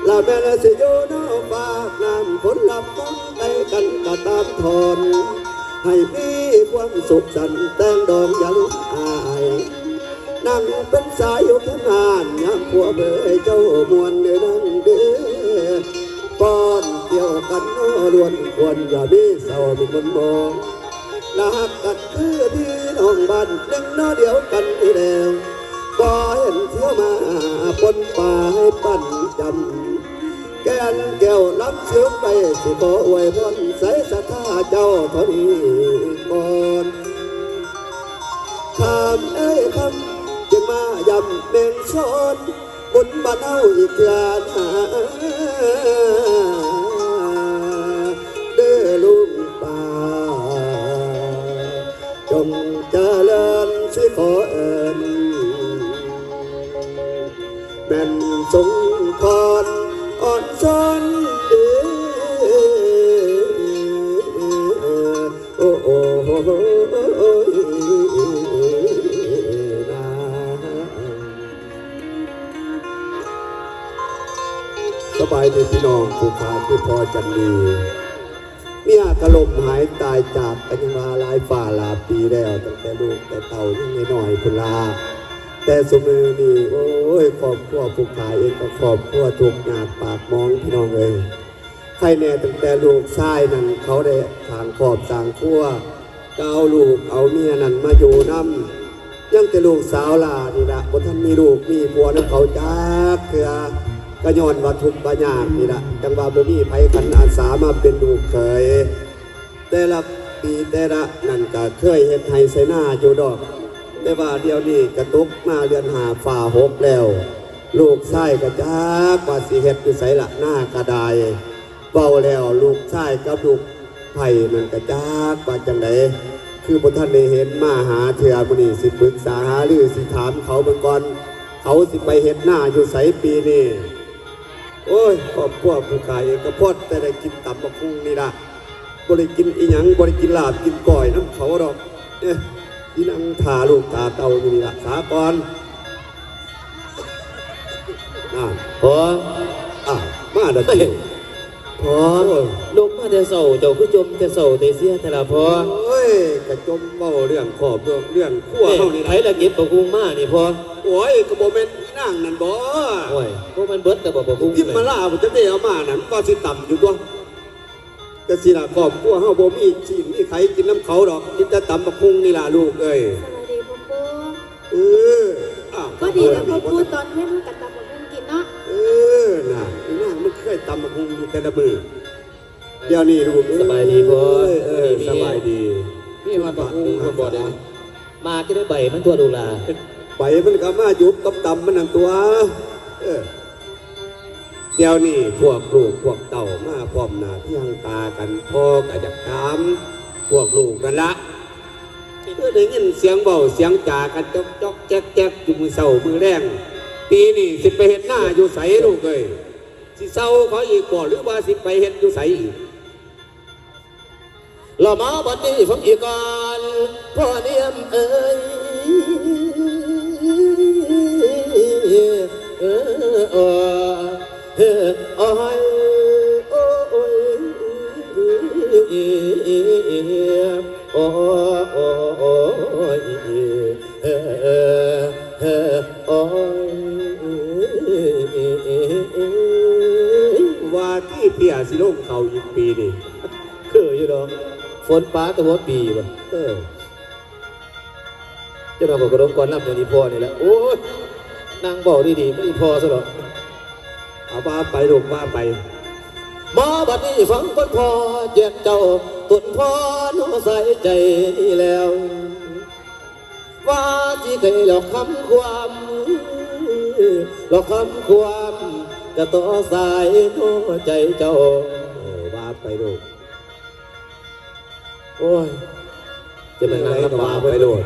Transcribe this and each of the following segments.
ลาแม่ละสิโยนอฝากน้ำผลลัพธ์ของใจกันกะตามทนให้มีความสุขสันต์แต่งดองอย่าลืมอายนั่งเป็นสายอยู่ข้างงานยามผัวเบยเจ้ามวนเดือนั่งเดือป้อนเกี่ยวกันน้อล้วนควรอย่ามีเศร้ามีคนมองนักกันคือพี่น้องบ้านหนึ่งน้อเดียวกันนี่แล้วก็เห็นเที่ยวมาปนป่าให้ปั่นจำแก้นแก้วรับเชื้อไปสิขออวยพรใส่ศรัทธาเจ้าเท่านี้ก่อนคำคำจึงมายำเมงชนบนบ้านเฮาอีกเดือนเด้อลุงป่าจงเจริญช่วยขอเอิญแม่นสงคอนอ่อนซ้อนโอ้โอ้สบายดีพี่น้องผู้ขาผู้พอจันดีเมียกระลมหายตายจากกันยังมาหลายฝ่าหลายปีแล้วตั้งแต่ลูกแต่เต่ายังหน่อยคุณลาแต่สมือนี่โอ้ยครอบครัวผู้ขายเองก็ครอบครัวถูกหยาดปากมองพี่น้องเลยใครแน่ตั้งแต่ลูกชายนั่นเขาได้ทางขอบสางครัวก็เอาลูกเอาเมียนั่นมาอยู่น้ำยังแต่ลูกสาวลานี่ละบนท่านมีลูกมีผัวน้ำเขาจักเถื่อกระยอนวัตถุปัญญานี่ละจังว่าบ่มีไผขันอาสามาเป็นลูกเขยแต่ละปีแต่ละนั่นก็เคยเฮ็ดไห้ไสหน้าอยู่ดอกแต่ว่าเดี๋ยวนี้กระตุกมาเดือน5ฝ่า6แล้วลูกชายก็จักว่าสิเฮ็ดอยู่ไสละหน้ากระไดเบาแล้วลูกชายกับลูกไผ่มันก็จักว่าจังไดคือบ่ทันได้เห็นมาหาเถื่อมื้อนี้สิปรึกษาหารือสิถามเขาเบิ่งก่อนเขาสิไปเฮ็ดหน้าอยู่ไสปีนี้โอ้ยครอบครัวผู้ขายเองก็พอดแต่ได้กินตับมะพุงนี่ละบ่ได้กินอีหยังบ่ได้กินลาบกินก้อยน้ำเขาดอกที่นั่งทาลูกทาเต่าอยู่นี่ละสาก่อนพอมาเด้อพอลูกมาแต่เศร้าเจ้าคือจมแต่เศร้าแต่เสียแต่ละพอโอ้ยกระจมเบ้าเรื่องขอบเรื่องขั้วเฮานี่ไผละเก็บปะกุงมานี่พอโอ้ยก็บ่แม่นนางนั่นบ่โอ้ยพวกมันเบิดแต่บ่ปะกุงยิ้มมาล่าบ่จะได้เอามานั่นว่าสิต่ำอยู่ตัวแต่สิล่ะครอบครัวเฮาบ่มีชีนมีไผกินน้ำเขาดอกกินแต่ตำบักหุ่งนี่ล่ะลูกเอ้ยสวัสดีพ่อปู่ก็ดีนะพ่อปู่ตอนเว้นกับตำบักหุ่งกินเนาะน่ะนางมันเคยตำบักหุ่งอยู่แต่ละมื้อเดี๋ยวนี้ลูกสบายดีพ่อสบายดีนี่มันบักหุ่งคนบ่ได้มาก็ได้ใบมันทั่วดูล่ะใบมันก็มายุบกับตำมันนั่นตัวเดี๋ยวนี้พวกลูกพวกเต่ามาพร้อมหน้าที่ทางตากันพ่อก็อยากถามพวกลูกกันละเพื่อได้ยินเสียงเบาเสียงจ่ากันจอกแจ๊กอยู่มือเศร้ามือแรงปีนี้สิไปเห็นหน้าอยู่ใสลูกเอ้ยสิเศร้าเขาอีกบ่หรือว่าสิไปเห็นอยู่ใสอีกเรามาบัดนี้ฟังอีกก่อนพ่อเนียมเอ้ยว่าที่เพียสิลงเขาอีกปีนี่คืออยู่ดอกฝนฟ้าตัวหัวปีบ่จะมาบอกกระดมก่อนน้ำอย่างนี้พอนี่แหละโอ้ยนางบอกดีๆไม่พอซะหรอกเอาบ้าไปลูกบ้าไปมาบัดนี้ฟังคนพอเจ็บเจ้าตุนพอน้อใส่ใจนี่แล้วว่าที่เคยหลอกคำความกระต่อสายน้อใจเจ้าบ้าไปลูกโอ้ยจะเป็นนางลำบากไปโดด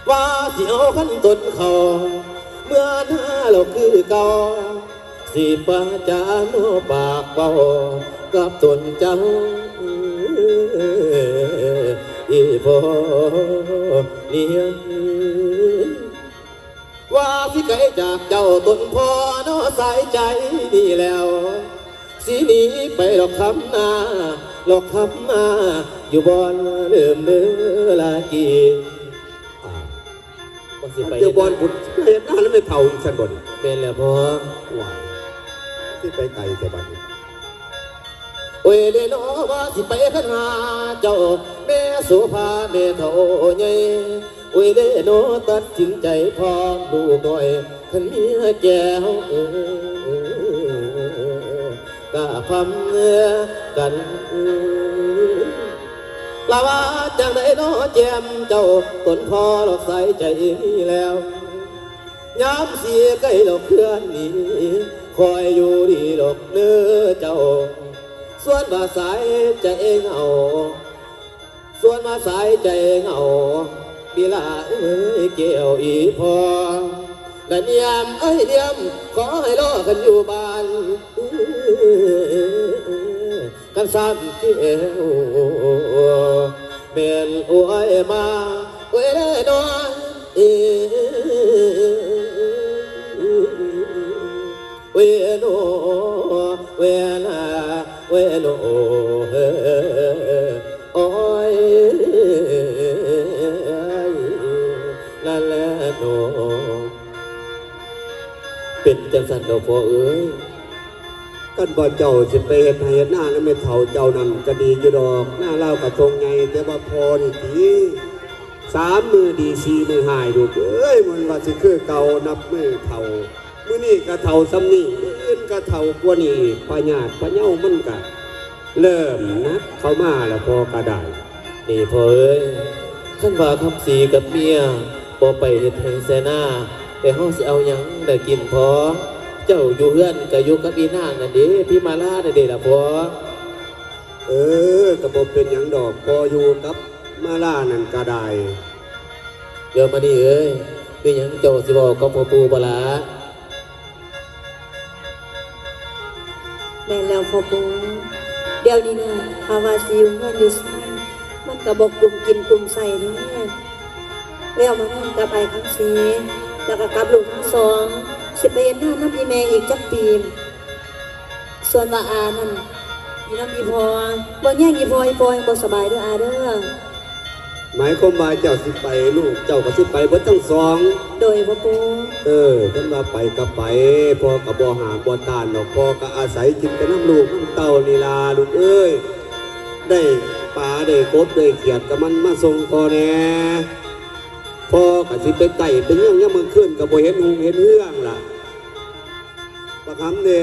ว่าสิเอาขันต้นเขาเมื่อหน้าเราคือเก่าสิปาจาโนปากเบากับตนเจ้าอีพอเนีย ว่าสิไกลจากเจ้าต้นพอเนาะสายใจนี่แล้วสีนี้ไปหลอกคำนาหลอกคำมาอยู่บอนเดิมเด้อลากีว่าสิไป เดี๋ยวบอลบุญเห็นหน้าแล้วไม่เท่าอีกสันบน เป็นแล้วพอ ว้ายที่ไปไกลแต่บัดนี้ โอ้ยเดนอว่าสิไปขันหาเจ้าแม่โสภาแม่เท่าใหญ่โอ้ยเดนอตัดสินใจพร้อมลูกน้อยขันเมียแก้วกะพำกันลาว่าจังไดน้อแจมเจ้าต้นพอหลอกใส่ใจแล้วยามเสียใกล้ดอกเพื่อนนี้คอยอยู่ดีดอกเนื้อเจ้าส่วนมาสายใจเหงาส่วนมาสายใจเหงาบีลาเอ้ยเกี่ยวอีพอกันยามเอ้ยเดียมขอให้รอกันอยู่บ้านกันซ้ำที่เอวเป็นอวยมาเวลานอนเวโนเวนาเวโนโอ้ยนั่นแหละโนเป็นจังสันดอกพอเอ้ย กันบ่เจ้าสิไปเฮ็ดให้เฮ็ดหน้าแล้วไม่เท่าเจ้านั่นก็ดีอยู่ดอกหน้าเล่ากระทงไงแต่ว่าพอนี่ที3 มือดี4 มือหายดูเอ้ยมันว่าสิคือเก่านับมือเท่ามื้อนี้ก็เท่าซ้ำนี่มื้ออื่นก็เท่ากว่านี้พญาติพะเยามันก็เริ่มนักเข้ามาแล้วพอก็ได้ นี่พอเอ้ยขั้นว่าคำสีกับเมียบ่ไปเฮ็ดให้แสนาแต่เฮาสิเอาหยังได้กินพอเจ้าอยู่เฮือนก็อยู่กับอีนางนั่นเด้พี่มาลานั่นเด้ล่ะพอ ก็บ่เป็นหยังดอกพออยู่กับมาล่านั่นก็ได้ เดี๋ยวมานี่เอ้ยเป็นหยังเจ้าสิบอกกับพ่อปู่บ่ล่ะ แม่นแล้วพ่อปู่เดี๋ยวนี้นะภาวาสิวเงินอยู่ซ่านมันก็บอกกลุ่มกินกลุ่มใส่นี่แล้วมานั่งกับไปทั้งสีแล้วก็กับลูกทั้งสองสิไปเห็นหน้าน้ำอีแม่อีกจักปีมส่วนว่าอานั่นมีน้ำอีพอบ่แย่งอีพอยังบ่สบายเด้ออาเด้อ หมายความว่าเจ้าสิไปลูกเจ้าก็สิไปเบิดทั้งสอง โดยพ่อปู่ ท่านว่าไปก็ไปพ่อก็บ่หาบ่ต้านดอกพ่อก็อาศัยกินแต่น้ำลูกน้ำเต้านี่ล่ะลูกเอ้ยได้ปลาได้กบได้เขียดก็มันมาส่งพ่อแน่พ่อก็สิไปไต่ไปเรื่องยามมื้อคืนก็บ่เห็นหงเห็นเรื่องล่ะประคำเด้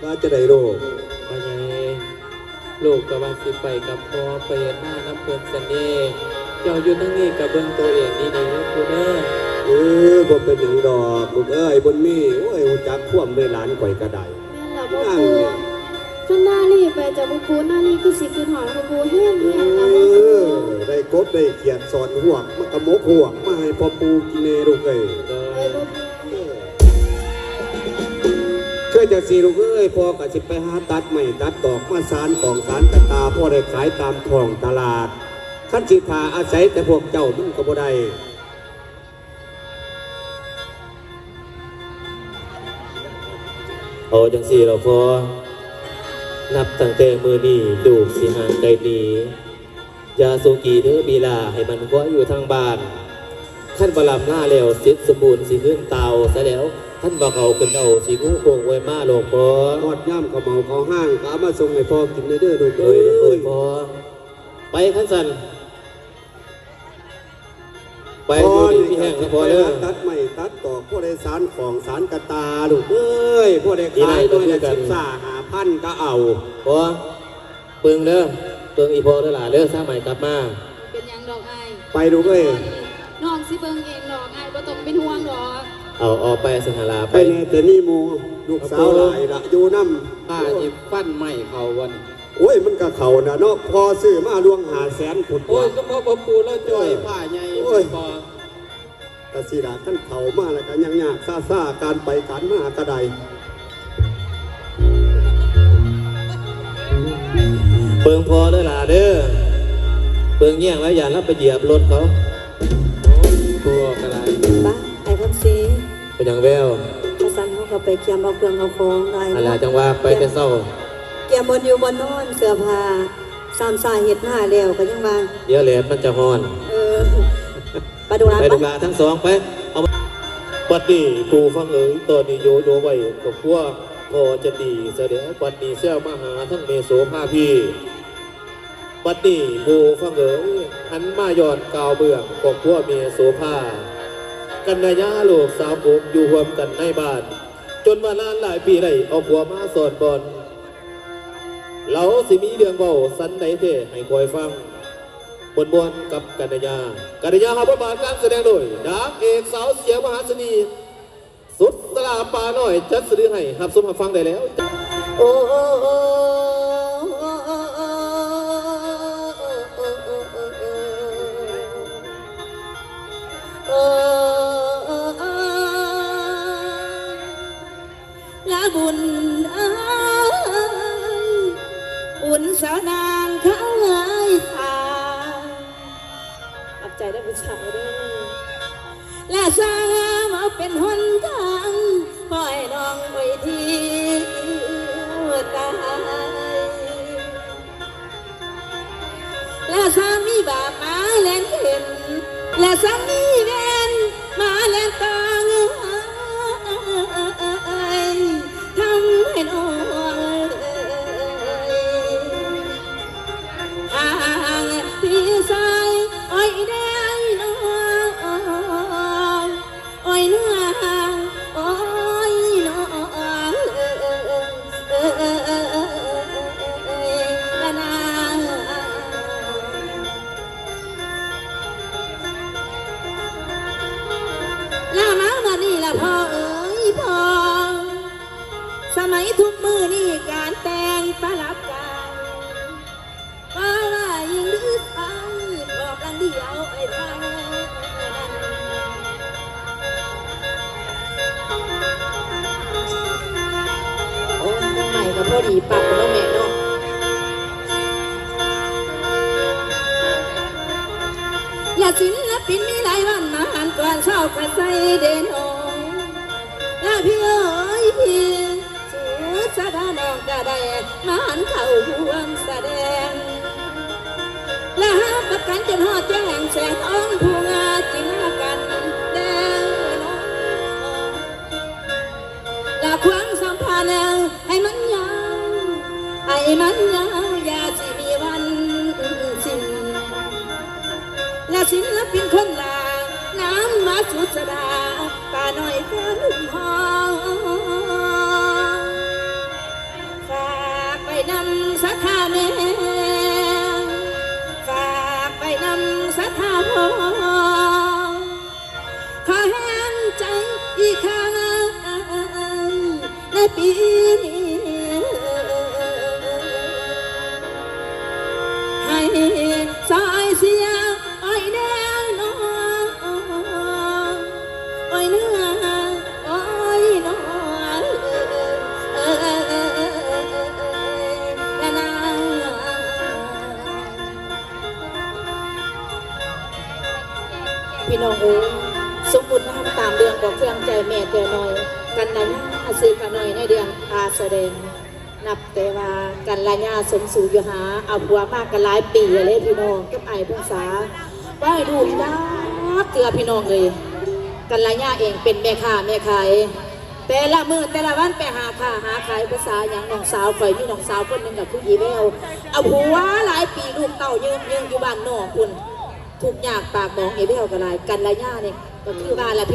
ว่าจะได้ลูก ว่าไงลูกก็ว่าสิไปกับพ่อไปเฮ็ดหน้าน้ำเพิ่นซั่นเด้เจ้าอยู่ทางนี้ก็เบิ่งตัวเองดีๆนะปู่เด้อ บ่เป็นหยังดอกลูกเอ้ยบนนี้โอ้ยรู้จักท่วมเวลานข่อยก็ได้ แม่นล่ะพ่อปู่ท่านหน้านี่ไปจากพ่อปู่หน้านี่คือสิคือหอดพ่อปู่เฮี้ยนๆนะพ่อปู่ ได้กบได้เขียดสอนหัวกมากระมกหัวกมาให้พ่อปูกินเนลูกเอ้ย ไปพ่อปู่ เคยจะสีลูกเอ้ยพ่อก็สิไปหาตัดไม้ตัดตอกมาสารของสารกระตาพ่อได้ขายตามท้องตลาดขั้นสิทาอาศัยแต่พวกเจ้ามันก็บ่ได้ เอาจังสี่เราพอนับตั้งแต่มือนี้ลูกสิห่างไกลหนียาสูกีเด้อบีลาให้มันคว้าอยู่ทางบ้านขั้นประลำหน้าแล้วสิทธิ์สมบูรณ์สิขึ้นเตาซะแล้วท่านบอกเอาขึ้นเอาสิงูโกงไว้มาหลวงพ่อ หอดย่ำเขาเมาเขาห้างก็เอามาส่งให้พ่อกินเด้อลูก เอ้ เอ้ ย ย พ่อไปขั้นสันไปดูดีที่แห้งนะพ่อเด้อ ตัดไม้ตัดตอกพ่อได้สารของสารกระตาลูกเอ้ยพ่อได้ขายด้วยละ15,000ก็เอา พ่อเปิงเด้อเปิงอีพ่อเด้อหล่ะเด้อสร้างใหม่กลับมา เป็นหยังดอกไอ้ ไปลูกเอ้ย น้องสิเบิ่งเองดอกไอ้บ่ต้องเป็นห่วงดอก เอาไปสหรา ไปแน่แต่นี่หมูลูกสาวหลายละอยู่น้ำ ป้าจิฟันใหม่เขาวัน โอ้ยมันก็เขานะเนาะพอซื้อมาลวง500,000ผุด โอ้ยก็พอปูแล้วจ่อยผ้าใหญ่ โอ้ย พอ กระสีดาขั้นเขามาแล้วก็ยังยากซ่าการไปการมากระได เปิงพอเด้อหล่ะเด้อเปิงแย่งแล้วอย่ารับไปเหยียบรถเขา ตัวกระไร ป้าไอ้คำสี เป็นอย่างแวว กระสันเขาก็ไปเกียมเอาเครื่องเอาของอะไร อะไรจังว่าไปแต่เศร้า เกียมบนอยู่บนนอนเสื้อผ้าสามสายเห็ดหน้าแล้วก็ยังว่า เดี๋ยวแหลมมันจะฮอน ไปดูร้าน ไป ปะ ดูกาทั้งสองไปเอามาปัดนี้ปูฟังเอ๋ยตอนนี้โยโยไว้กับพวกพอจะดีเสด็จปัดนี้เสี่ยวมาหาทั้งเมโสภาพี่ปัดนี้ปูฟังเอ๋ยหันมาย้อนกาวเบื้องกับพวกเมโสภากันนายาโลกสาวผมอยู่รวมกันในบ้าน จนมานานหลายปีได้เอาผัวมาสอนบอลเราสิมีเรื่องเบาสันไหนเท่ให้คอยฟังบนกับกันยาครับบทบาทการแสดงโดยดาบเอกสาวเสียงมหาเสน่ห์สุดตลาป่าน้อยจัดสะดือให้รับสมฟังได้แล้ว โอ้ละบุญบุญสาวนางเขาเอ่ยสาอับใจได้ผู้ชายเด้อและสร้างมาเป็นหนทางปล่อยน้องไว้ที่ตายและสามีบาปมาแลนเห็นและสามีเวนมาแลนตางทำให้น้องห่างที่สายอ้อยแดงน้องอ้อยเนื้ออ้อยน้องละนางละมานี่ละพ่อเอ๋ยพ่อสมัยทุกมือนี่การแต่งประลับกันว่ายิ่งดื้อทางบอกกันเดียวไอ้ทางโอ้ใหม่ก็พอดีปักแล้วแม่เนาะและศิลปินมีหลายวันมาหันก่อนเช้ากระใสเด่นโอและพี่เอ๋ยพี่สุดสะดานองกระไดมาหันเข้าร่วมแสดงและหาประกันจนหอดแจ้งแสงอ้องผู้งาจิงกันแดงน้องและความสัมพันธ์ให้มันยาวให้มันยาวอย่าสิมีวันสิ้นและศิลปินคนลาน้ำมาสุดสดาตาหน่อยก็ลุ่มหองฝากไปนำสัทธาแม่ฝากไปนำสัทธาพ่อขอแห้งใจอีกครั้งในปีนี้ให้สายเสียอ้อยแดงน้องอ้อยเนื้ออ้อยน้องละนางพี่น้องเอ๋ยสมมุติว่าตามเรื่องบอกเครื่องใจแม่แต่น้อยกันละย่าซื้อกันหน่อยในเดือนพาแสดงนับแต่ว่ากันละย่าสมสู่อยู่หาเอาผัวมากกันหลายปีเลยพี่น้องกับไอ้พงษาว่าให้ดูจ้าเกลือพี่น้องเลยกันละย่าเองเป็นแม่ค้าแม่ขายแต่ละมือแต่ละวันไปหาค้าหาขายภาษาอย่างน้องสาวข่อยมีน้องสาวคนหนึ่งกับผู้หญิงเอาผัวหลายปีลูกเต่ายืนอยู่บ้านนอกคุณทุกอย่างปากมองเอเบลกันหลายกันละย่าเนี่ยก็คือว่าละ